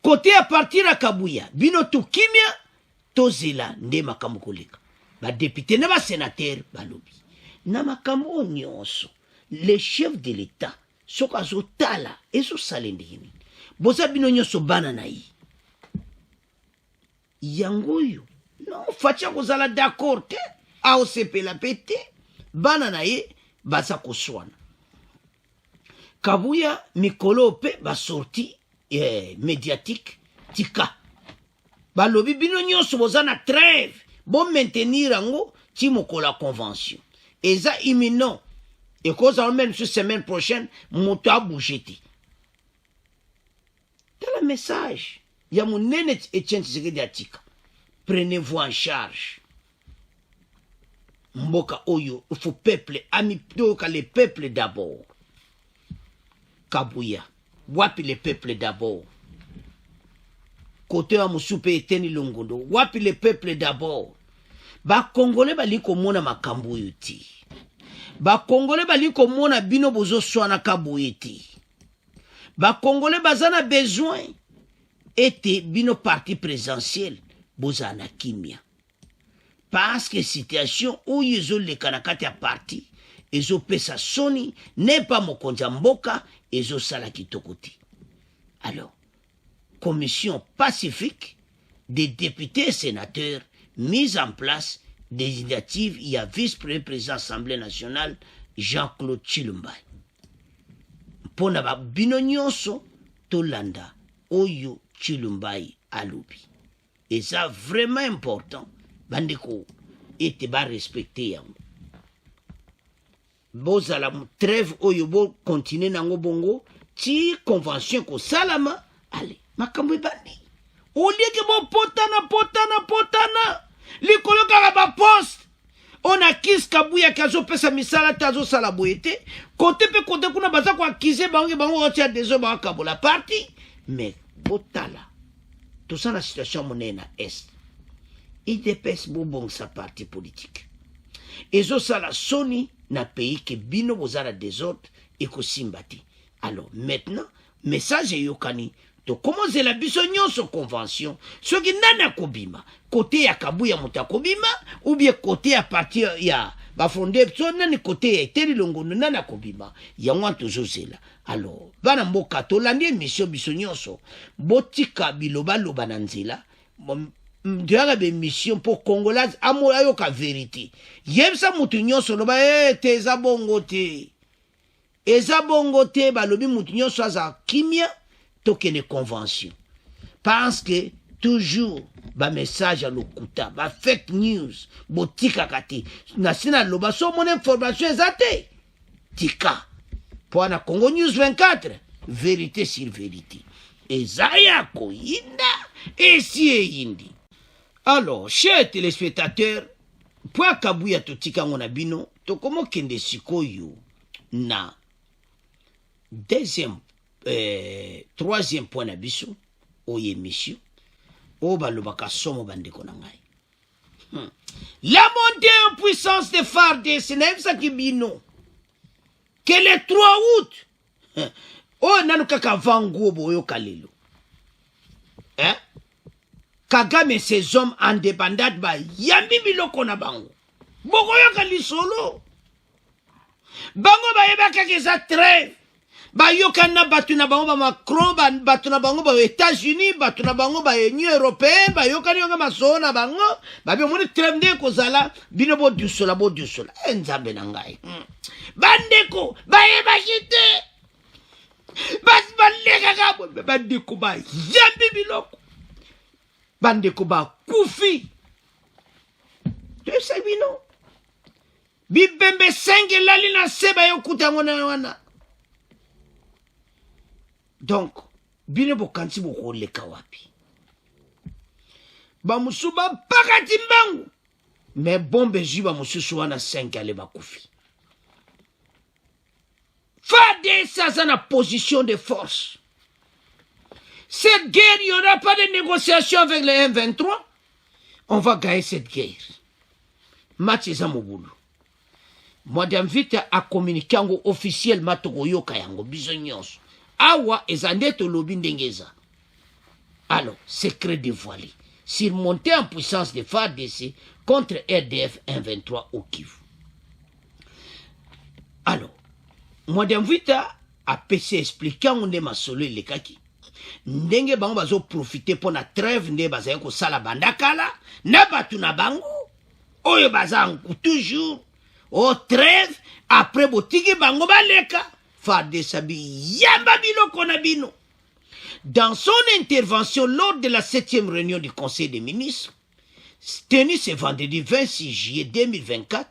côté à partir à Kabuya, bino tu kimia, tozela nde makambo koleka. badepute na basénateur balobi na makambo nyonso le chef de l'état soki azotala ezosala ndenge nini boza bino nyonso bana na ye yango oyo non fatia kozala d'accord te aosepela mpe te bana na ye baza koswana kabuya mikolo mpe basorti médiatique tika balobi bino nyonso boza na trêve bomaintenir yango ti mokolo ya convention eza imminent ekozala même sur semaine prochaine moto abouge te tala message ya monene Etienne Tshisekedi atika prenez-vous en charge mboka oyo faut peuple ami toyoka le peuple d'abord kabuya wapi le peuple d'abord côté wa mosusu mpe eteni longondo wapi le peuple d'abord bakongole bali komona makambo oyo ti bakongole bali komona bino bozoswanaka boye ti bakongole baza na besoin ete bino parti présidentiel bozala na kimia parce que situation oyo ezoleka na kati ya parti ezopesa soni ne pa mokonzi ya mboka ezosala kitoko te. Alors commission pacifique des députés et sénateurs mise en place des initiatives. Il y a vice-premier président de l'Assemblée nationale Jean-Claude Chilumba pona ba bino nyonso tolanda oyo Chilumbai alobi et ça vraiment important bandeko ete ba respecter yango bozala trêve oyo bo continuer nango bongo ti convention ko salama allez makambo ebandi olieke bo potana likolo kaka ba poste on akise kabuya kazo pesa misala te azosala boye te kote mpe kote kuna baza koakize bango otia deso bakabola parti mais botala toza na situation monene na est idps bobongisa parti politique ezosala soni na pays ke bino bozala désordre ekosimba te. Alors maintenant message eyokani tokomozela biso nyonso convention soki nani akobima kote ya kabuya moto akobima ou bien kote ya parti ya bafonde so nani kote ya eteli longondo nani akobima yango tozozela. Alors bana mboka tolandi émission biso nyonso botika bilobaloba na nzela ndianga bemission mpo congolais amo ayoka vérité yebisa mutu nyonso loba te eza bongo te balobi mutu nyonso aza kimia tokene convention parce que toujours ba message à lokuta ba fake news botika kati na sina loba so mon information ezate tika pour na Congo News 24 vérité sur vérité ezaya ko yinda esi yindi. Alors chers téléspectateurs pour kabuya totika ngona bino tokomo kende sikoyo na troisième point na biso oyo émission o balobaka somo bandeko na ngai la montée en puissance de FARDC nayebisaki bino que le 3 août oyo nanu kaka vanguo boyoka lelo Kagame ses hommes indépendants yambi biloko na bango bokoyoka lisolo bango bayebaka keza trêve bayoka na batu na bango ba Macron batu na bango ba États-Unis batu na bango ba Union européenne bayoka ni masolo na bango babi moni trêve nde kozala bino bo dusola nzambe na ngai bandeko bayebaki te basi baleka kabo bandeko ba yambi biloko bandeko ba kufi tesa bino bibembe senge lali na seba yokuta ngona wana. Donc bino bokanti bokoleka wapi bamusuba pakati mbangu mais bombe jiba mususu wana 5 ale bakufi fade ça na position de force. Cette guerre, il n'y aura pas de négociation avec les M23. On va gagner cette guerre. Match Zamoboulou. Moi, j'invite à communiquer officiellement Togoyoka yango bisognons. Awa ezandeto lobindengeza. Alors, secret dévoilé. S'il montait en puissance de FARDC, contre RDF 123 au Kivu. Alors, Madame Vita a PC expliquant on est masolo le kaki. Ndenge bango bazo profiter pour na trêve nde baza ko sala bandakala na batu na bango oyo bazangu toujours au trêve après botiki bango baleka farde sabi yamba biloko na bino. Dans son intervention lors de la 7e réunion du Conseil des ministres tenue ce vendredi 26 juillet 2024,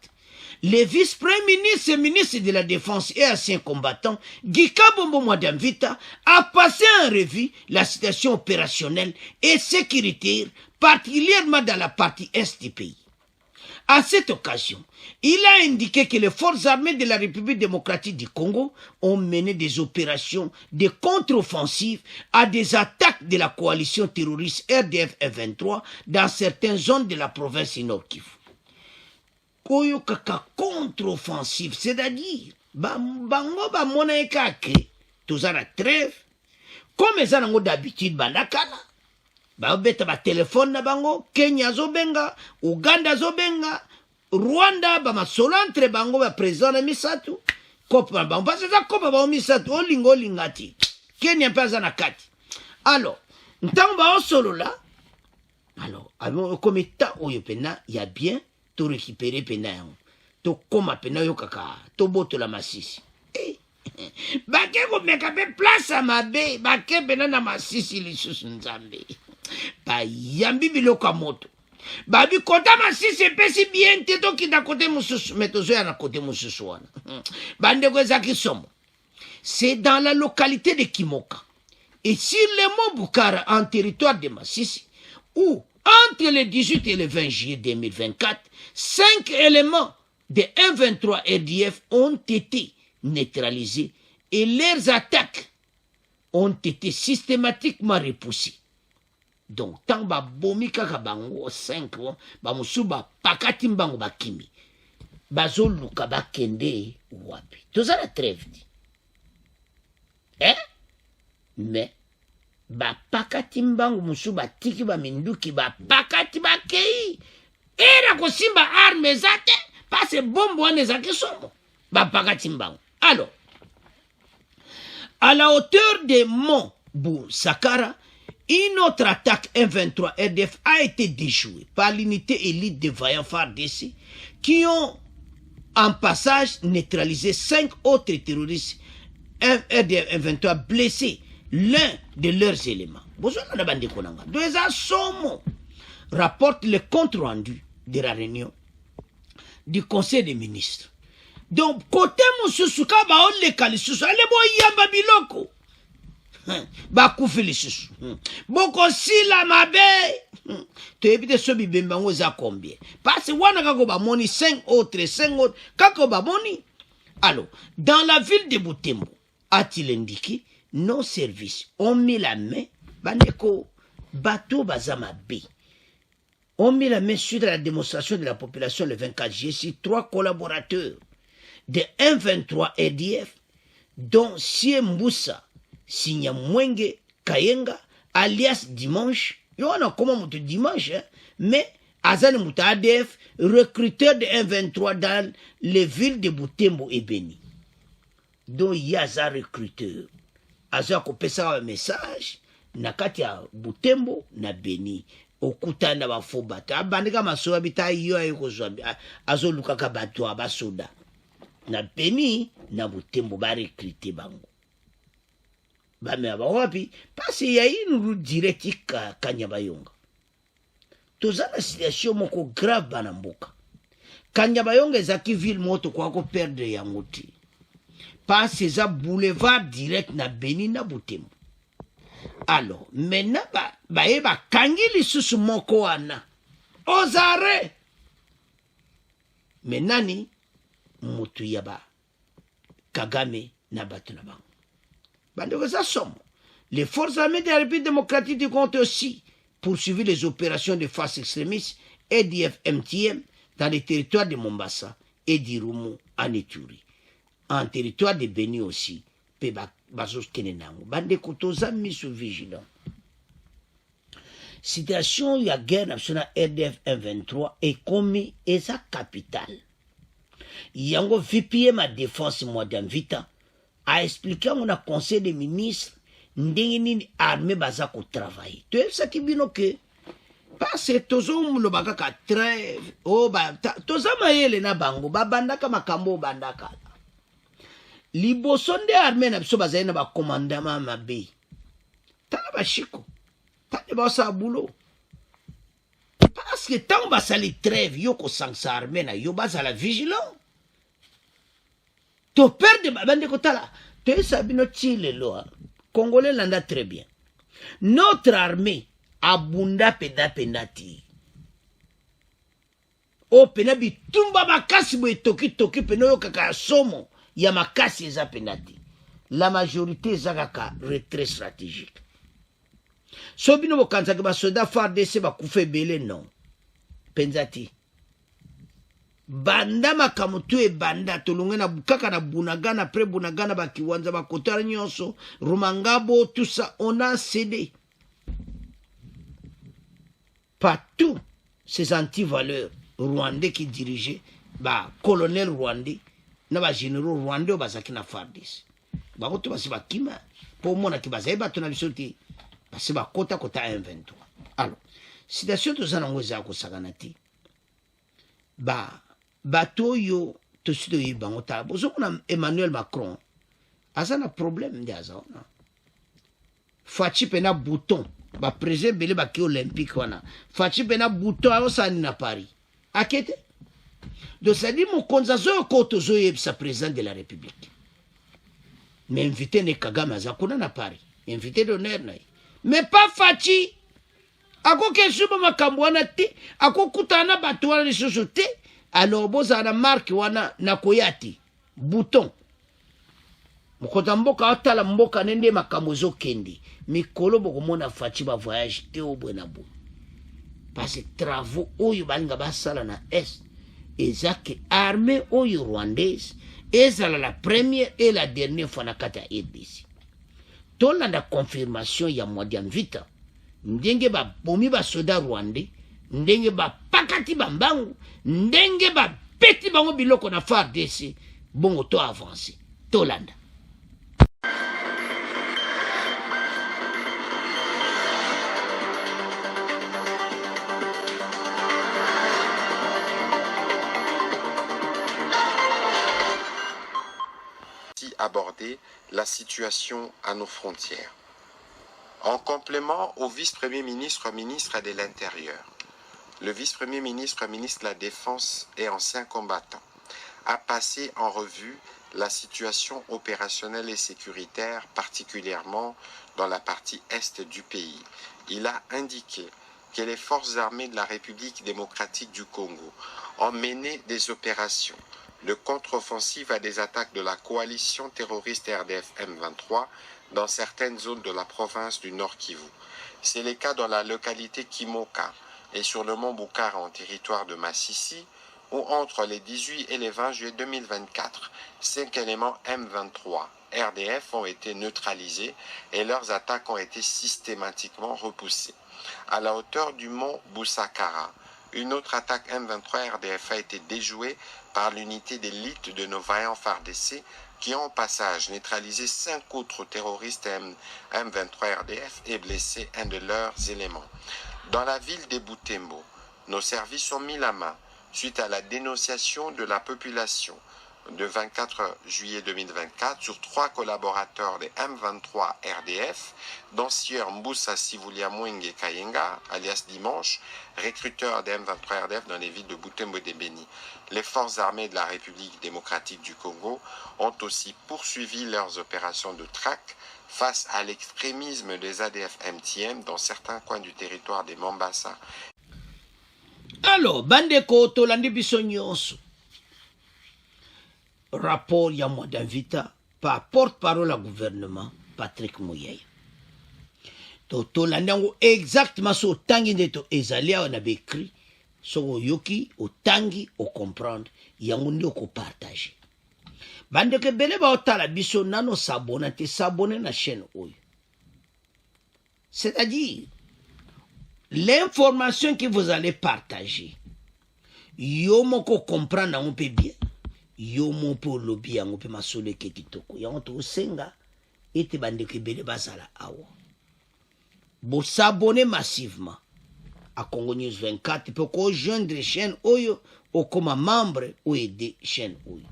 le vice-premier ministre et ministre de la Défense et ancien combattant, Gika Bombo Madame Vita, a passé en revue la situation opérationnelle et sécuritaire, particulièrement dans la partie est du pays. À cette occasion, il a indiqué que les forces armées de la République démocratique du Congo ont mené des opérations de contre-offensive à des attaques de la coalition terroriste RDF F23 dans certaines zones de la province du Nord Kivu. Koyo kaka contre-offensive, c'est-à-dire, bango ba mona ekake, tozana trêve, comme ça nango d'habitude bandakala, ba beta ba téléphone na bango, Kenya zobenga, Uganda zobenga, Rwanda ba masolo entre bango ba président na misatu, kopa bango, parce que ça kopa ba misatu, olingo lingati, Kenya pesa na kati. Alors, ntango ba osolo là, alors, comme état oyo pena, il y a bien to récupérer pena yango to koma pena yo kaka to boto la masisi bake ko meka pe place à mabe bake pena na masisi lisusu nzambe ba yambi biloko moto babi kota masisi pesi bien te to kita kote mususu metozo ya na kote mususu wana bande ko zaki somo. C'est dans la localité de Kimoka et sur le mont Bukara en territoire de Masisi où entre le 18 et le 20 juillet 2024, 5 éléments de 123 RDF ont été neutralisés et leurs attaques ont été systématiquement repoussées. Donc, tant ba bomi kaka bango 5 ba musuba pakati mbango bakimi. Bazo luka bakende wapi. Toza la trêve. Mais ba pakati mbangu musuba tiki ba minduki ba pakati ba kei era kosimba arme zate passe bombo ane zake somo ba pakati mbangu. Alors, à la hauteur des monts Bou-Sakara, une autre attaque M23 RDF a été déjouée par l'unité élite de vaillants FARDC qui ont en passage neutralisé 5 autres terroristes RDF M23 blessés l'un de leurs éléments. Rapporte le compte rendu de la réunion du Conseil des ministres. Donc, côté Moussousouka, on les calisusu, allez boyamba biloko. Bakoufi les susu. Boko si la mabe. Tu évites ce bibembango za combien? Parce que wana kako ba moni 5 autres, kako ba moni. Alors, dans la ville de Butembo, a-t-il indiqué, nos services ont mis la main, bandeko, bateau bazama B. On mis la main sur la démonstration de la population le 24 juillet sur 3 collaborateurs de 123 RDF, dont Sie Mboussa, Signa Mwenge Kayenga, alias Dimanche. Yo on a comment monte Dimanche, hein? Mais Azan Mouta ADF, recruteur de 123 dans les villes de Butembo et Beni. Donc il y a un recruteur. Azan ko pesa un message, nakati ya Butembo na Beni. Okutana ba fobata abandika masoba bita iyo ayiko zwabi azoluka ka bato abasoda na Beni na Butembo ba recruter bango ba me ba wapi parce ya une route directe ka Kanyabayonga. Toza na situation moko grave bana mboka. Kanyabayonga ezaki ville moto kwa ko perdre yango ti parce za boulevard direct na Beni na Butembo. Alors, maintenant, ba kangi lisusu moko wana. Ozare. Menani, mutu yaba. Kagame na batu na bango. Bandeko za somo. Les forces armées de la République démocratique du Congo aussi poursuivi les opérations de forces extrémistes EDF MTM dans les territoires de Mombasa et d'Irumu en Ituri. En territoire de Beni aussi. Bazos kenenango bande kotoza misu vigilant. situation ya guerre nationale RDF 123 ekomi eza capital yango VPM ma défense Mwadam Vita a expliqué on a conseil des ministres ndenge nini armée baza ko travailler to ça qui bino que parce que tozo mulo bakaka trêve o ba toza mayele na bango babandaka makambo bandaka liboso nde armée na biso bazali na ba commandement mabe tala bashiko tala ba sa boulot parce que tant basali trêve yo ko sangsa armée na yo bazala vigilant to perdre babande ko tala to sabino chile lo Congolais landa très bien. Notre armée abunda pendati. O pena bitumba makasi bo toki pena yo kaka somo ya makasi eza pendati. La majorité eza kaka retrait stratégique. So bino bokanza ke ba soda FARDC ba kufa ebele non. Penzati. Banda makamutu e banda tolunge na bukaka na bunagana pre bunagana bakiwanza bakotara nyonso Rumangabo tout ça on a cédé partout ces anti-valeurs rwandais qui dirigeaient ba colonel rwandais na ba généraux rwandais bazaki na FARDC bakoto basi bakima po mona ki bazai bato na bisoti basi bakota kota 123 alors situation tozana ngoza ko saganati ba bato yo to sido yibango ta bozo kuna Emmanuel Macron azana problème ndi azana fachi pena bouton ba président bele ba ki olympique wana fachi pena bouton ayo sani na Paris akete donc ça dit mon konzazo ko to zo yebisa président de la République mais invité ne Kagame azakuna na Paris invité d'honneur na mais pas fachi ako kesuba makambo wana te ako kutana bato wana lisusu te alors boza na marque wana nakoyati bouton mokota mboka atala mboka nende makamozo kendi mikolo bokomona fachi ba voyage te obwena bo parce que travaux oyo balinga basala na est ezake armée oyo rwandaise ezala la première et la dernière fois na kata RDC tolanda confirmation ya Mwadam Vita ndenge ba bomi ba soda rwandais ndenge ba pakati bambangu ndenge ba peti bango biloko na FARDC bongo to avancer tolanda aborder la situation à nos frontières. En complément au vice-premier ministre, ministre de l'Intérieur, le vice-premier ministre, ministre de la Défense et ancien combattant, a passé en revue la situation opérationnelle et sécuritaire, particulièrement dans la partie est du pays. Il a indiqué que les forces armées de la République démocratique du Congo ont mené des opérations de contre-offensive à des attaques de la coalition terroriste RDF M23 dans certaines zones de la province du Nord Kivu. C'est le cas dans la localité Kimoka et sur le mont Boukara en territoire de Massissi, où entre les 18 et les 20 juillet 2024, 5 éléments M23 RDF ont été neutralisés et leurs attaques ont été systématiquement repoussées. À la hauteur du mont Boussakara, une autre attaque M23 RDF a été déjouée par l'unité d'élite de nos vaillants FARDC qui ont au passage neutralisé 5 autres terroristes M23 RDF et blessé un de leurs éléments. Dans la ville de Butembo, nos services ont mis la main suite à la dénonciation de la population de 24 juillet 2024 sur 3 collaborateurs de M23 RDF, dont Sieur Mboussa Sivulia Mwenge Kayenga, alias Dimanche, recruteur de M23 RDF dans les villes de Butembo et de Beni. Les forces armées de la République démocratique du Congo ont aussi poursuivi leurs opérations de traque face à l'extrémisme des ADF MTM dans certains coins du territoire des Mombasa. Alors, bandeko tolandi biso nyonso. Rapport ya Mwadam Vita par porte-parole au gouvernement Patrick Muyaya. Tolandi yango exactement so tangi ndeto ezali on a écrit so yoki o tangi o comprendre yango nde ko partager. Bandeko bele ba otala biso nano s'abonner na chaîne oyo. C'est-à-dire l'information que vous allez partager, yo moko comprendre on peut bien, yo mo po lobby on peut masole ke kitoko. Ya on to senga ete bande ke bele basala awo. Bo s'abonner massivement à Congo News 24 pour qu'on joindre chaîne oyo ou comme membre ou aider chaîne oyo.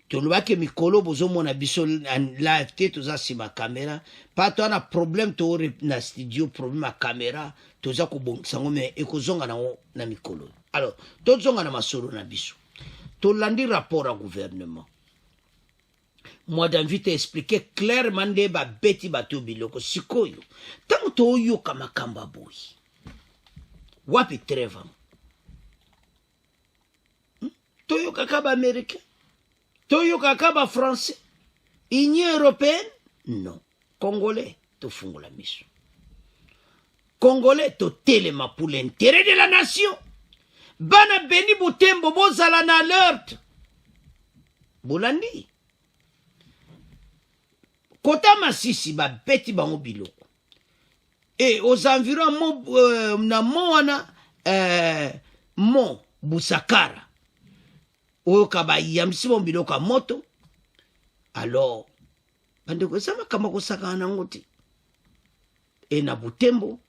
Toloba ke mikolo bozo mona biso live te toza sima caméra pas to na problème to na studio problème à caméra toza ko bongisa ngome ekozonga na mikolo. Alors tozonga na masolo na biso. Tolandi rapport à gouvernement. Moi d'invite expliquer clairement de ba beti bato biloko sikoyo. Tant to yo kama kamba boy. Wapi treva. Toyo kakaba américain. Toyo kakaba français. Union européenne? Non. Congolais, to fungula miso. Congolais, to telema pour l'intérêt de la nation. Bana beni butembo bozala na alerte. Bolandi. Kota masisi ba beti bango biloko. Et aux environs na moana Mont Busakara. Oyoka ba yamsi bon biloko a moto. Alors bandeko sama kama kosaka na ngoti. Et na Butembo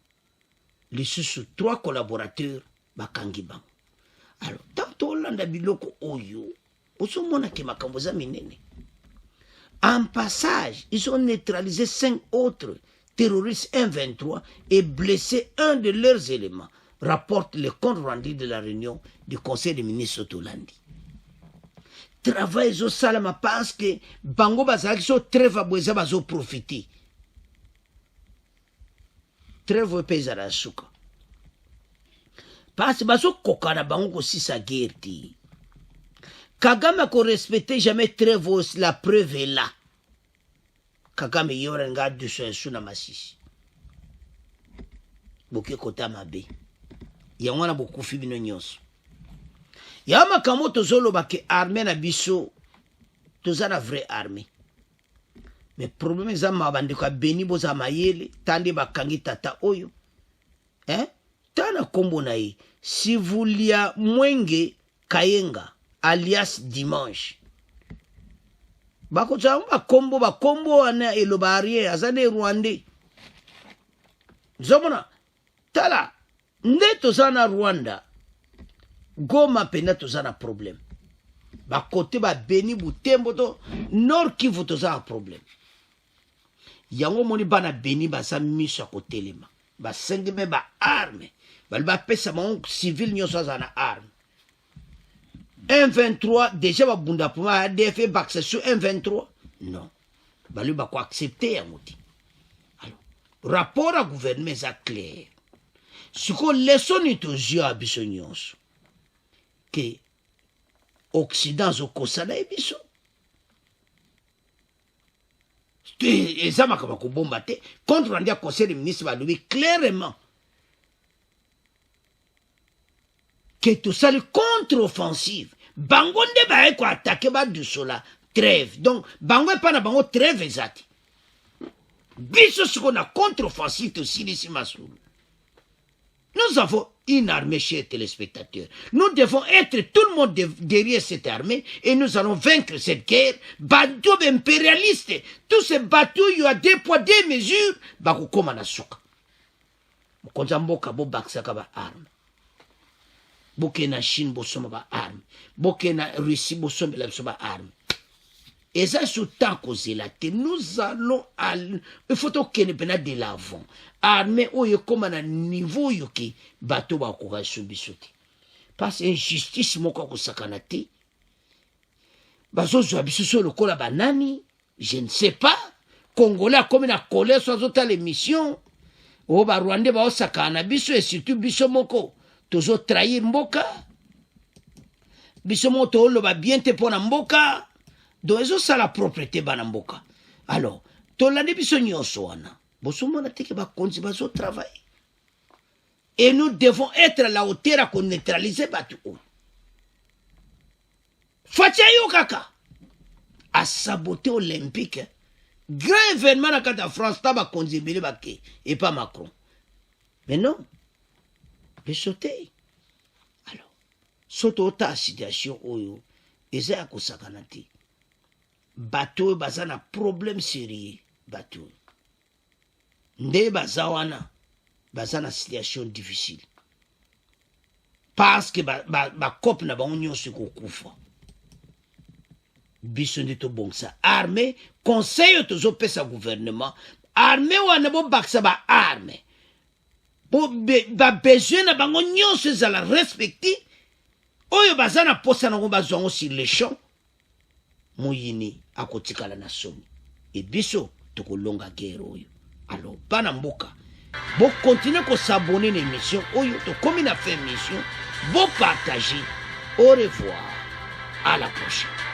les sous 3 collaborateurs bakangi bango. Alors tant Hollanda biloko oyo osomona ke makambo za minene. En passage, ils ont neutralisé 5 autres terroristes M23 et blessé un de leurs éléments, rapporte le compte rendu de la réunion du Conseil des ministres Tolandi. Travail au salama parce que bango bazaki so treva boza bazo profiter. Treva pesa la suka. Parce que bazo kokana bango ko sisa guerre. Kagame ko respecté jamais treva, la preuve est là. Kagame yora nga du suna masisi. Boke kota mabe. Yangwana bokufi bino nyonso. Yama kamo tozolo bake armée na biso tozana vraie armée. Mais problème za mabande kwa beni boza mayele tande bakangi tata oyo. Tana kombo na ye Sivulia Mwenge Kayenga alias Dimanche. Bako chamba kombo ana elobarie azane Rwandais. Zomona tala ndeto sana Rwanda. Goma pena tozana problème. Ba côté ba Beni Butembo to Nord Kivu tozana problème. Yango moni bana Beni ba sa miso côté lema. Ba sengeme ba arme. Ba pesa mon civil nyoso zana arme. M23 déjà ba bunda pour ma ADF bakse sur M23. Non. Ba lui ba ko accepter yango. Alors, rapport à gouvernement ça clair. Ce qu'on laisse on est aux yeux à bisonyos. Que Occident zo kosala ebiso. Et ça m'a comme bombarder contre un conseil des ministres va lui clairement que tout ça le contre-offensive. Bangonde ba ko attaquer ba du sola trêve. Donc bango pas na bango trêve exact. Biso ce qu'on a contre-offensive aussi ici Massoul. Nous avons une armée, chers téléspectateurs. Nous devons être tout le monde derrière cette armée et nous allons vaincre cette guerre. Bateau impérialiste, tous ces bateaux, il y a 2 poids, 2 mesures. Bako koma na soka. Mokonza mboka bo baksaka ba arme. Boke na Chine bo soma ba arme. Boke na Russie bo soma ba arme. Et ça, sous tant que nous allons aller. Il faut que nous prenions de l'avant. Armée, où il y a comme un niveau, il y a bateau à courir sur bisoté. Parce que injustice, mon corps, sakanate. Bazo, sur le col à banani. Je ne sais pas. Congolais, comme il a collé sur les missions. Au Rwandais, ba sakana biso et surtout biso moko. Toujours trahir mboka. Biso moto, le va bien te pour mboka. Donc, ça la propriété banamboka. Alors, tolande biso nyonso wana. Bosomona teke ba konzi bazo travail. Et nous devons être à la hauteur à neutraliser batu. Fachayo kaka. A saboter olympique. Grand événement na kata France ta ba konzi bele bake et pas Macron. Mais non, biso te. Alors soto ota situation oyo eza ya kosakana te. Bato oyo baza na problème sérieux, bato nde baza wana baza na situation difficile parce que bakope na bango nyonso ekokufa. Biso nde tobongisa armée, conseil oyo tozopesa gouvernement, armée wana bobakisa baarme, babesoin na bango nyonso ezala respecti. Oyo baza na posa nango bazwa yango sur le champ, moyini akotikala na somi. E biso tokolonga guerre oyo. Alors bana mboka, bo continuer ko s'abonner na émission oyo, tokomi na fin émission, bo partager. Au revoir, à la prochaine.